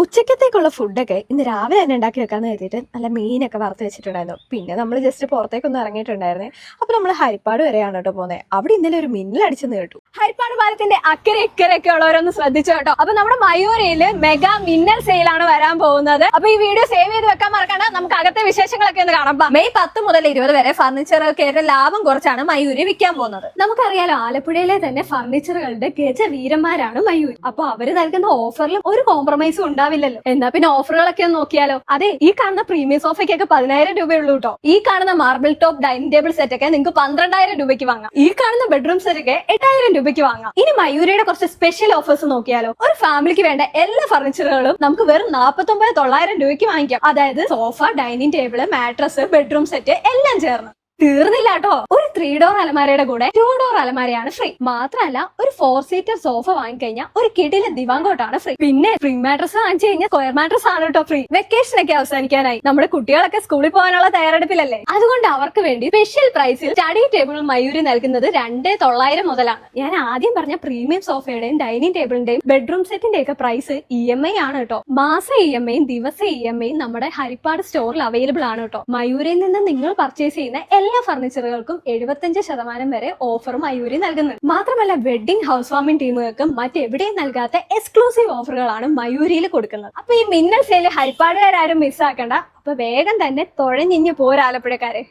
ഉച്ചക്കത്തേക്കുള്ള ഫുഡൊക്കെ ഇന്ന് രാവിലെ തന്നെ ഉണ്ടാക്കി വെക്കാന്ന് കരുതിയിട്ട് നല്ല മീനൊക്കെ വറുത്ത് വെച്ചിട്ടുണ്ടായിരുന്നു. പിന്നെ നമ്മൾ ജസ്റ്റ് പുറത്തേക്കൊന്ന് ഇറങ്ങിയിട്ടുണ്ടായിരുന്നേ. അപ്പൊ നമ്മൾ ഹരിപ്പാട് വരെയാണ് കേട്ടോ പോകുന്നത്. അവിടെ ഇന്നലെ ഒരു മിന്നലടിച്ചെന്ന് കേട്ടു. ഹരിപ്പാട് പാലത്തിന്റെ അക്കരെ ഇക്കരയൊക്കെ ഉള്ളവരൊന്ന് ശ്രദ്ധിച്ചു കേട്ടോ. അപ്പൊ നമ്മുടെ മയൂരയില് മെഗാ മിന്നൽ സെയിലാണ് വരാൻ പോകുന്നത്. അപ്പൊ ഈ വീഡിയോ സേവ് ചെയ്ത് വെക്കാൻ മറക്കണ്ട. നമുക്ക് അകത്തെ വിശേഷങ്ങളൊക്കെ ഒന്ന് കാണാം. മെയ് 10 മുതൽ 20 വരെ ഫർണിച്ചറൊക്കെ ലാഭം കുറച്ചാണ് മയൂര് വിൽക്കാൻ പോകുന്നത്. നമുക്കറിയാലോ, ആലപ്പുഴയിലെ തന്നെ ഫർണിച്ചറുകളുടെ ഗജവീരന്മാരാണ് മയൂർ. അപ്പൊ അവര് നൽകുന്ന ഓഫറിലും ഒരു കോംപ്രമൈസും ഉണ്ടാവില്ലല്ലോ. എന്നാ പിന്നെ ഓഫറുകളൊക്കെ ഒന്ന് നോക്കിയാലോ. അതെ, ഈ കാണുന്ന പ്രീമിയം സോഫയ്ക്കൊക്കെ 10,000 രൂപയുള്ളൂ കേട്ടോ. ഈ കാണുന്ന marble top dining table set ഒക്കെ നിങ്ങൾക്ക് 12,000 രൂപയ്ക്ക് വാങ്ങാം. ഈ കാണുന്ന ബെഡ്റൂം സെറ്റ് ഒക്കെ 8,000 രൂപയ്ക്ക് വാങ്ങാം. ഇനി മയൂരയുടെ കുറച്ച് സ്പെഷ്യൽ ഓഫേഴ്സ് നോക്കിയാലോ. ഒരു ഫാമിലിക്ക് വേണ്ട എല്ലാ ഫർണിച്ചറുകളും നമുക്ക് വെറും 49,900 രൂപയ്ക്ക് വാങ്ങിക്കാം. അതായത് sofa, dining table, mattress, bedroom set എല്ലാം ചേർന്ന്. തീർന്നില്ല കേട്ടോ. ഒരു 3 ഡോർ അലമാരയുടെ കൂടെ 2 ഡോർ അലമാരയാണ് ഫ്രീ. മാത്രമല്ല, ഒരു 4 സീറ്റർ സോഫ വാങ്ങിക്കഴിഞ്ഞാൽ ഒരു കിടിലൻ ദിവാങ്കോട്ടാണ് ഫ്രീ. പിന്നെ സ്പ്രിംഗ് മാട്രസ് വാങ്ങിച്ചു കഴിഞ്ഞാൽ സ്ക്വയർ മാട്രസ് ആണ് കേട്ടോ ഫ്രീ. വെക്കേഷൻ ഒക്കെ അവസാനിക്കാനായി. നമ്മുടെ കുട്ടികളൊക്കെ സ്കൂളിൽ പോകാനുള്ള തയ്യാറെടുപ്പിലല്ലേ. അതുകൊണ്ട് അവർക്ക് വേണ്ടി സ്പെഷ്യൽ പ്രൈസിൽ സ്റ്റഡി ടേബിൾ മയൂരി നൽകുന്നത് 2,900 മുതലാണ്. ഞാൻ ആദ്യം പറഞ്ഞ പ്രീമിയം സോഫയുടെയും ഡൈനിങ് ടേബിളിന്റെയും ബെഡ്റൂം സെറ്റിന്റെ ഒക്കെ പ്രൈസ് EMI ആണ് കേട്ടോ. മാസ EMI ദിവസ EMI നമ്മുടെ ഹരിപ്പാട് സ്റ്റോറിൽ അവൈലബിൾ ആണ് കേട്ടോ. മയൂരിൽ നിന്ന് നിങ്ങൾ പർച്ചേസ് ചെയ്യുന്ന എല്ലാ ഫർണിച്ചറുകൾക്കും 75% വരെ ഓഫറും മയൂരി നൽകുന്നത്. മാത്രമല്ല, വെഡിങ് ഹൗസ് വാമിംഗ് ടീമുകൾക്കും മറ്റെവിടെയും നൽകാത്ത എക്സ്ക്ലൂസീവ് ഓഫറുകളാണ് മയൂരിയിൽ കൊടുക്കുന്നത്. അപ്പൊ ഈ മിന്നൽ സെയിൽ ഹരിപ്പാടുകാരും മിസ്സാക്കണ്ട. അപ്പൊ വേഗം തന്നെ തുഴഞ്ഞിഞ്ഞു പോരാലപ്പുഴക്കാരെ.